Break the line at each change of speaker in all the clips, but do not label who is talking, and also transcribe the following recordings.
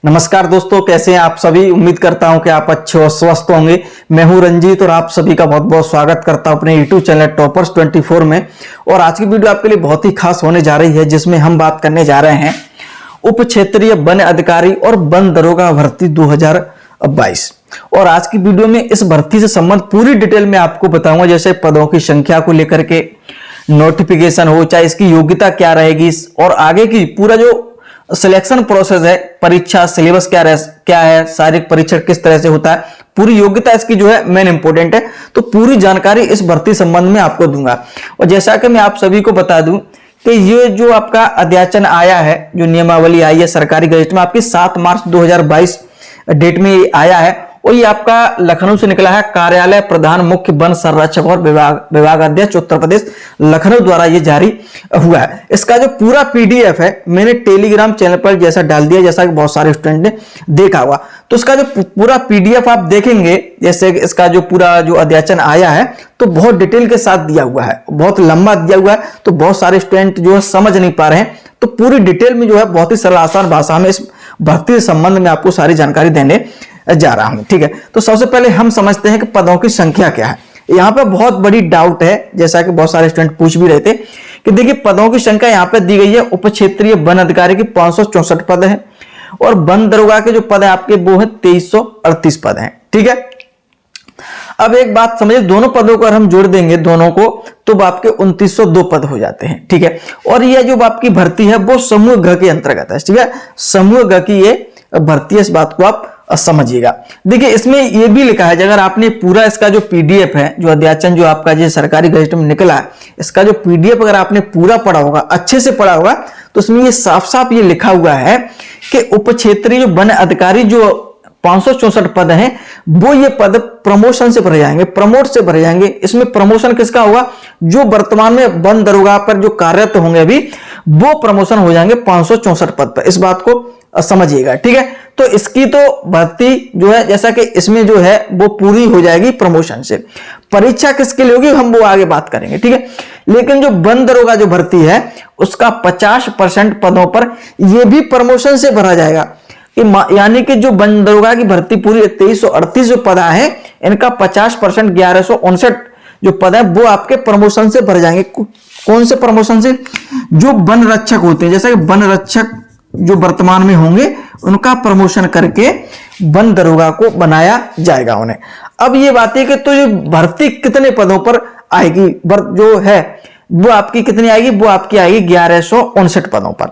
नमस्कार दोस्तों, कैसे हैं आप सभी। उम्मीद करता हूं कि आप अच्छे और स्वस्थ होंगे। मैं हूं रंजीत और आप सभी का बहुत बहुत स्वागत करता हूं अपने यूट्यूब चैनल टॉपर्स 24 में। और आज की वीडियो आपके लिए बहुत ही खास होने जा रही है, जिसमें हम बात करने जा रहे हैं उप क्षेत्रीय वन अधिकारी और वन दरोगा भर्ती 2022। और आज की वीडियो में इस भर्ती से संबंध पूरी डिटेल में आपको बताऊंगा, जैसे पदों की संख्या को लेकर के नोटिफिकेशन हो, चाहे इसकी योग्यता क्या रहेगी और आगे की पूरा जो सिलेक्शन प्रोसेस है, परीक्षा सिलेबस क्या है, शारीरिक परीक्षण किस तरह से होता है, पूरी योग्यता इसकी जो है मेन इंपॉर्टेंट है। तो पूरी जानकारी इस भर्ती संबंध में आपको दूंगा। और जैसा कि मैं आप सभी को बता दूं कि ये जो आपका अध्याचन आया है, जो नियमावली आई है सरकारी गजट में, आपकी 7 मार्च 2022 डेट में आया है। और ये आपका लखनऊ से निकला है, कार्यालय प्रधान मुख्य वन संरक्षक और विभागाध्यक्ष उत्तर प्रदेश लखनऊ द्वारा ये जारी हुआ है। इसका जो पूरा पीडीएफ है मैंने टेलीग्राम चैनल पर जैसा डाल दिया, जैसा कि बहुत सारे स्टूडेंट ने देखा हुआ। तो इसका जो पूरा पीडीएफ आप देखेंगे, जैसे इसका जो पूरा जो अध्याचन आया है तो बहुत डिटेल के साथ दिया हुआ है, बहुत लंबा दिया हुआ है, तो बहुत सारे स्टूडेंट जो है समझ नहीं पा रहे हैं। तो पूरी डिटेल में जो है बहुत ही सरल आसान भाषा में इस भर्ती के संबंध में आपको सारी जानकारी देने जा रहा हूं। ठीक है, तो सबसे पहले हम समझते हैं कि पदों की संख्या क्या है। यहां पे बहुत बड़ी डाउट है, जैसा कि बहुत सारे स्टूडेंट पूछ भी रहे थे कि देखिए पदों की संख्या यहां पे दी गई है। उप क्षेत्रीय वन अधिकारी के 564 पद हैं और वन दरोगा के जो पद है आपके वो है 2338 पद हैं। ठीक है, अब एक बात समझिए, दोनों पदों को अगर हम जोड़ देंगे दोनों को तो आपके 2902 पद हो जाते हैं। ठीक है, और यह जो आपकी भर्ती है वो समूह घ के अंतर्गत है। ठीक है, समूह घ की ये भर्ती है, इस बात को आप समझिएगा। देखिए इसमें यह भी लिखा है, अगर आपने पूरा इसका जो पीडीएफ है, जो अध्याचन जो आपका जो सरकारी गजट में निकला है, इसका जो पीडीएफ अगर आपने पूरा पढ़ा होगा, अच्छे से पढ़ा होगा, तो उसमें ये साफ साफ ये लिखा हुआ है कि उप क्षेत्रीय वन अधिकारी जो 564 पद हैं वो ये पद प्रमोशन से भरे जाएंगे, प्रमोट से भरे जाएंगे। इसमें प्रमोशन किसका होगा? जो वर्तमान में वन दरोगा पर जो कार्यरत होंगे अभी, वो प्रमोशन हो जाएंगे 564 पद पर। इस बात को समझिएगा। ठीक है, तो इसकी तो भर्ती जो है, जैसा कि इसमें जो है वो पूरी हो जाएगी प्रमोशन से। परीक्षा किसके लिए होगी हम वो आगे बात करेंगे। ठीक है, लेकिन जो वन दरोगा जो भर्ती है उसका 50% पदों पर यह भी प्रमोशन से भरा जाएगा। यानी कि जो वन दरोगा की भर्ती पूरी 2338 जो पद है, इनका 50% 1159 जो पद है वो आपके प्रमोशन से भर जाएंगे। कौन से प्रमोशन से? जो वन रक्षक होते हैं, जैसे कि वन रक्षक जो वर्तमान में होंगे उनका प्रमोशन करके वन दरोगा को बनाया जाएगा उन्हें। अब ये बात है कि तो ये भर्ती कितने पदों पर आएगी, जो है वो आपकी कितनी आएगी? वो आपकी आएगी 1159 पदों पर,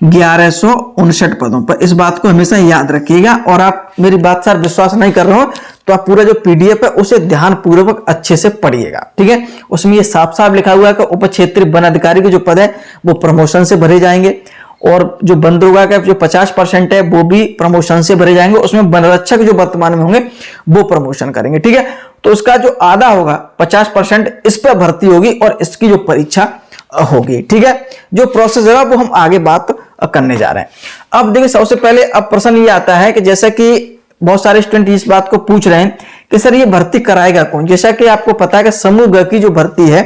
1159 पदों पर। इस बात को हमेशा याद रखिएगा। और आप मेरी बात से विश्वास नहीं कर रहे हो तो आप पूरा जो पीडीएफ है उसे ध्यान पूर्वक अच्छे से पढ़िएगा। ठीक है, उसमें ये साफ साफ लिखा हुआ है कि उप क्षेत्रीय वन अधिकारी के जो पद है वो प्रमोशन से भरे जाएंगे और जो वन दरोगा का जो 50% है वो भी प्रमोशन से भरे जाएंगे। उसमें वन रक्षक जो वर्तमान में होंगे वो प्रमोशन करेंगे। ठीक है, तो उसका जो आधा होगा 50% इस पर भर्ती होगी और इसकी जो परीक्षा होगी। ठीक है, जो प्रोसेस है वो हम आगे बात करने जा रहे हैं। अब देखिए सबसे पहले अब प्रश्न ये आता है कि जैसा कि बहुत सारे स्टूडेंट इस बात को पूछ रहे हैं कि सर ये भर्ती कराएगा कौन? जैसा कि आपको पता है कि समूह ग की जो भर्ती है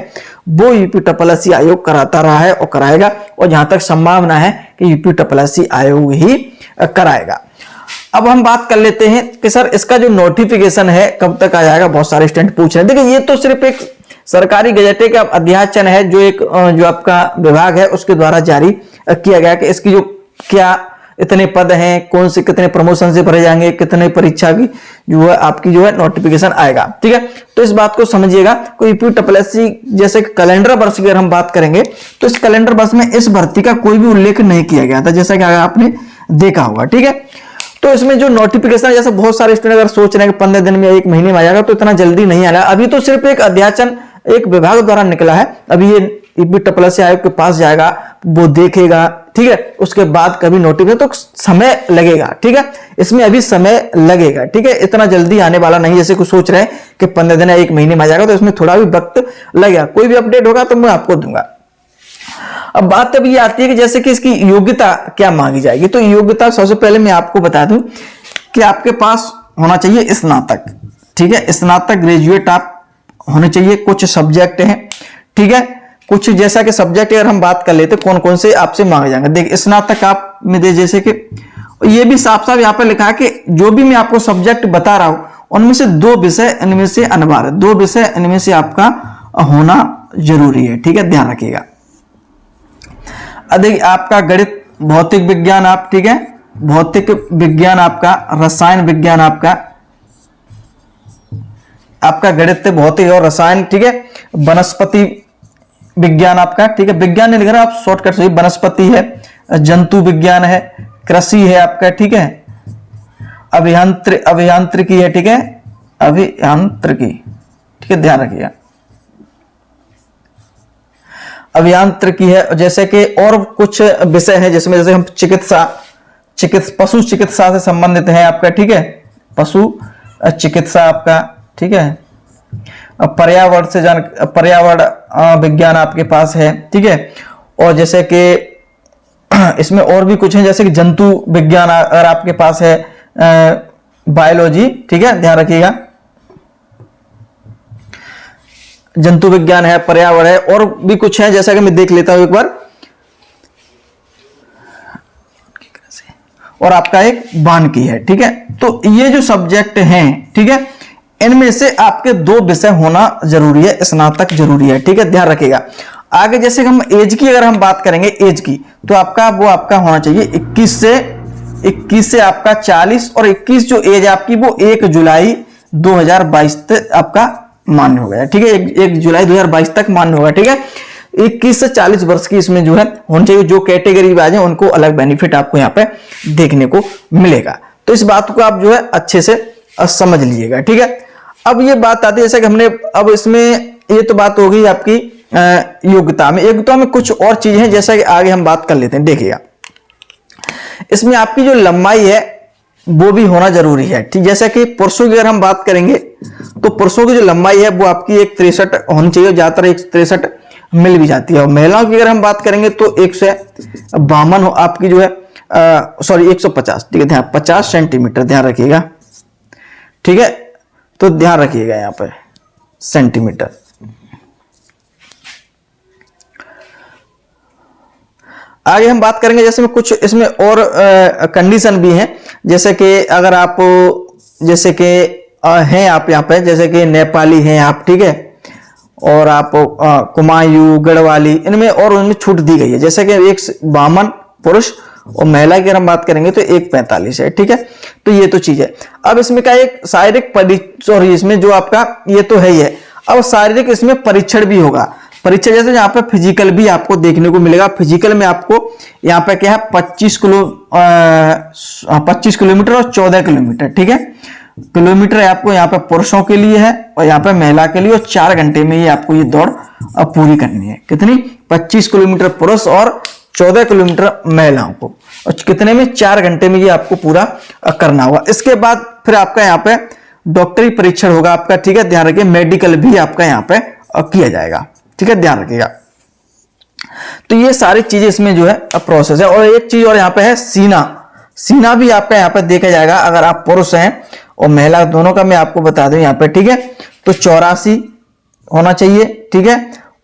वो यूपीएससी आयोग कराता रहा है और कराएगा, और जहां तक संभावना है कि यूपीएससी आयोग ही कराएगा। अब हम बात कर लेते हैं कि सर इसका जो नोटिफिकेशन है कब तक आ जाएगा, बहुत सारे स्टूडेंट पूछ रहे हैं। देखिए ये तो सिर्फ एक सरकारी गजट का अध्याचन है, जो एक जो आपका विभाग है उसके द्वारा जारी किया गया कि इसकी जो क्या इतने पद हैं, कौन से कितने प्रमोशन से भरे जाएंगे, कितने परीक्षा की जो है आपकी जो है नोटिफिकेशन आएगा। ठीक है, तो इस बात को समझिएगा। कोई यूपीएससी जैसे कैलेंडर वर्ष की अगर हम बात करेंगे तो इस कैलेंडर वर्ष में इस भर्ती का कोई भी उल्लेख नहीं किया गया था, जैसा कि आपने देखा होगा। ठीक है, तो इसमें जो नोटिफिकेशन, जैसे बहुत सारे स्टूडेंट अगर सोच रहे हैं कि 15 दिन में 1 महीने में आ जाएगा, तो इतना जल्दी नहीं आएगा। अभी तो सिर्फ एक अध्याचन एक विभाग द्वारा निकला है, अभी ये यूपीएससी आयोग के पास जाएगा, वो देखेगा। ठीक है, उसके बाद कभी नोटिफिकेशन, तो समय लगेगा। ठीक है, इसमें अभी समय लगेगा। ठीक है, इतना जल्दी आने वाला नहीं, जैसे कुछ सोच रहे हैं कि 15 दिन या 1 महीने में आ जाएगा, तो इसमें थोड़ा भी वक्त लगेगा। कोई भी अपडेट होगा तो मैं आपको दूंगा। अब बात तब ये आती है कि जैसे कि इसकी योग्यता क्या मांगी जाएगी। तो योग्यता सबसे पहले मैं आपको बता दूं कि आपके पास होना चाहिए स्नातक। ठीक है, स्नातक ग्रेजुएट आप होने चाहिए। कुछ सब्जेक्ट हैं, ठीक है, कुछ जैसा कि सब्जेक्ट अगर हम बात कर लेते कौन कौन से आपसे मांगे जाएंगे। देखिए स्नातक आप में जैसे कि और ये भी साफ साफ यहाँ पे लिखा है कि जो भी मैं आपको सब्जेक्ट बता रहा हूं उनमें से 2 विषय इनमें से अनिवार्य, 2 विषय इनमें से आपका होना जरूरी है। ठीक है, ध्यान रखिएगा। अधिक आपका गणित, भौतिक विज्ञान, आप ठीक है, भौतिक विज्ञान आपका, रसायन विज्ञान आपका गणित, भौतिक और रसायन, ठीक है, वनस्पति विज्ञान आपका, ठीक है, विज्ञान नहीं लिख रहा आप शॉर्टकट से, वनस्पति है, जंतु विज्ञान है, कृषि है आपका, ठीक है, अभियांत्रिकी है, ठीक है, अभियांत्रिकी, ठीक है, ध्यान रखिएगा, अभियांत्रिकी है। जैसे कि और कुछ विषय है जिसमें जैसे हम पशु चिकित्सा से संबंधित है आपका, ठीक है, पशु चिकित्सा आपका, ठीक है, पर्यावरण विज्ञान आपके पास है, ठीक है, और जैसे कि इसमें और भी कुछ है जैसे कि जंतु विज्ञान अगर आपके पास है, बायोलॉजी, ठीक है, ध्यान रखिएगा, जंतु विज्ञान है, पर्यावरण है, और भी कुछ है जैसा कि मैं देख लेता हूं एक बार, और आपका एक वानिकी है, ठीक है। तो ये जो सब्जेक्ट हैं, ठीक है, इनमें से आपके 2 विषय होना जरूरी है, स्नातक जरूरी है, ठीक है, ध्यान रखिएगा। आगे जैसे हम एज की अगर हम बात करेंगे, एज की, तो आपका वो आपका होना चाहिए 21 से आपका 40, और 21 जो एज आपकी वो 1 जुलाई 2022 तक आपका मान्य हो गया, ठीक है, 1 जुलाई 2022 तक मान्य होगा, ठीक है। 21 से 40 वर्ष की इसमें जो है होनी चाहिए। जो कैटेगरी वाइज है उनको अलग बेनिफिट आपको यहाँ पे देखने को मिलेगा। तो इस बात को आप जो है अच्छे से समझ लीजिएगा, ठीक है। अब ये बात आती है जैसे कि हमने अब इसमें ये तो बात हो गई आपकी योग्यता में कुछ और चीजें हैं जैसा कि आगे हम बात कर लेते हैं। देखिएगा इसमें आपकी जो लंबाई है वो भी होना जरूरी है, ठीक। जैसे कि पुरुषों की अगर हम बात करेंगे तो पुरुषों की जो लंबाई है वो आपकी 163 होनी चाहिए, ज्यादातर 163 मिल भी जाती है। और महिलाओं की अगर हम बात करेंगे तो 152 आपकी जो है 150, ठीक है, ध्यान 50 सेंटीमीटर ध्यान रखिएगा, ठीक है। तो ध्यान रखिएगा यहां पर सेंटीमीटर। आगे हम बात करेंगे जैसे में कुछ इसमें और कंडीशन भी हैं, जैसे कि अगर आप जैसे कि हैं आप यहाँ पे जैसे कि नेपाली हैं आप, ठीक है, और आप कुमायूं गढ़वाली इनमें और उनमें छूट दी गई है। जैसे कि 152 पुरुष और महिला की अगर हम बात करेंगे तो 145 है, ठीक है। तो ये तो चीज है। अब इसमें का एक शारीरिक सॉरी इसमें जो आपका ये तो है ही है। अब शारीरिक इसमें परीक्षण भी होगा। परीक्षण जैसे यहाँ पे फिजिकल भी आपको देखने को मिलेगा। फिजिकल में आपको यहाँ पे क्या है 25 किलोमीटर और 14 किलोमीटर, ठीक है। किलोमीटर है आपको यहाँ पे पुरुषों के लिए है और यहाँ पे महिला के लिए, और 4 घंटे में ये आपको ये दौड़ पूरी करनी है। कितनी? 25 किलोमीटर पुरुष और 14 किलोमीटर महिलाओं को, और कितने में? 4 घंटे में ये आपको पूरा करना होगा। इसके बाद फिर आपका यहाँ पे डॉक्टरी परीक्षण होगा आपका, ठीक है, ध्यान रखिए। मेडिकल भी आपका यहाँ पे किया जाएगा, ठीक है, ध्यान रखिएगा। तो ये सारी चीजें इसमें जो है प्रोसेस है। और एक चीज और यहाँ पे है सीना भी आपका यहाँ पे देखा जाएगा। अगर आप पुरुष हैं और महिला दोनों का मैं आपको बता दूं यहाँ पे, ठीक है, तो 84 होना चाहिए, ठीक है।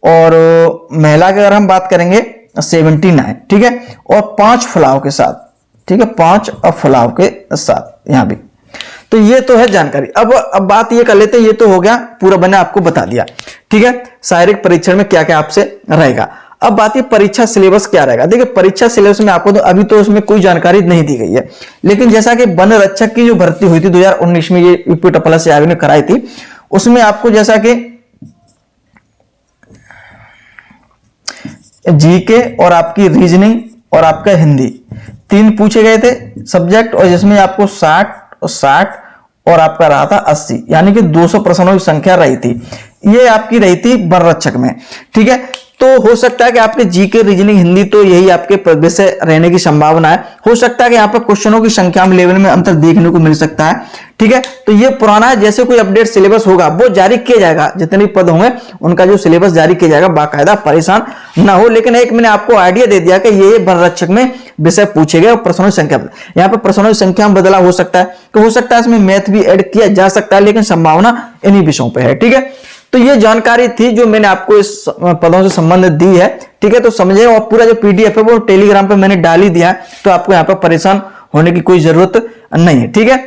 और महिला की अगर हम बात करेंगे 79, ठीक है, और 5 फुलाव के साथ, ठीक है, 5 फुलाव के साथ यहाँ भी। तो ये तो है जानकारी। अब बात ये कर लेते हैं, ये तो हो गया पूरा मैंने आपको बता दिया, ठीक है, शारीरिक परीक्षण में क्या क्या आपसे रहेगा। अब बात ये परीक्षा सिलेबस क्या रहेगा। देखिए परीक्षा सिलेबस में आपको तो अभी तो उसमें कोई जानकारी नहीं दी गई है, लेकिन जैसा कि वन रक्षक की जो भर्ती हुई थी 2019 में, ये यूपी टपला आयोग ने कराई थी, उसमें आपको जैसा कि जीके और आपकी रीजनिंग और आपका हिंदी 3 पूछे गए थे सब्जेक्ट, और जिसमें आपको 60 और आपका रहा था 80, यानी कि 200 प्रश्नों की संख्या रही थी। ये आपकी रही थी वन रक्षक में, ठीक है। तो हो सकता है कि आपके जीके रीजनिंग हिंदी तो यही आपके विषय रहने की संभावना है। हो सकता है कि यहाँ पर क्वेश्चनों की संख्या में लेवल में अंतर देखने को मिल सकता है, ठीक है। तो ये पुराना है, जैसे कोई अपडेट सिलेबस होगा वो जारी किया जाएगा, जितने भी पद होंगे उनका जो सिलेबस जारी किया जाएगा, बाकायदा, परेशान ना हो। लेकिन एक मैंने आपको आइडिया दे दिया कि ये वन रक्षक में विषय पूछे गए और प्रश्नों की संख्या, यहाँ पर प्रश्नों की संख्या में बदलाव हो सकता है, तो हो सकता है इसमें मैथ भी ऐड किया जा सकता है, लेकिन संभावना इन्हीं विषयों पर है, ठीक है। तो ये जानकारी थी जो मैंने आपको इस पदों से संबंधित दी है, ठीक है। तो समझे, और पूरा जो पीडीएफ है वो टेलीग्राम पे मैंने डाल ही दिया है, तो आपको यहाँ पर परेशान होने की कोई जरूरत नहीं है, ठीक है।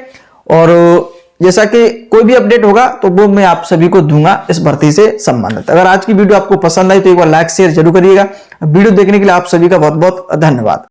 और जैसा कि कोई भी अपडेट होगा तो वो मैं आप सभी को दूंगा इस भर्ती से संबंधित। अगर आज की वीडियो आपको पसंद आई तो एक बार लाइक शेयर जरूर करिएगा। वीडियो देखने के लिए आप सभी का बहुत बहुत धन्यवाद।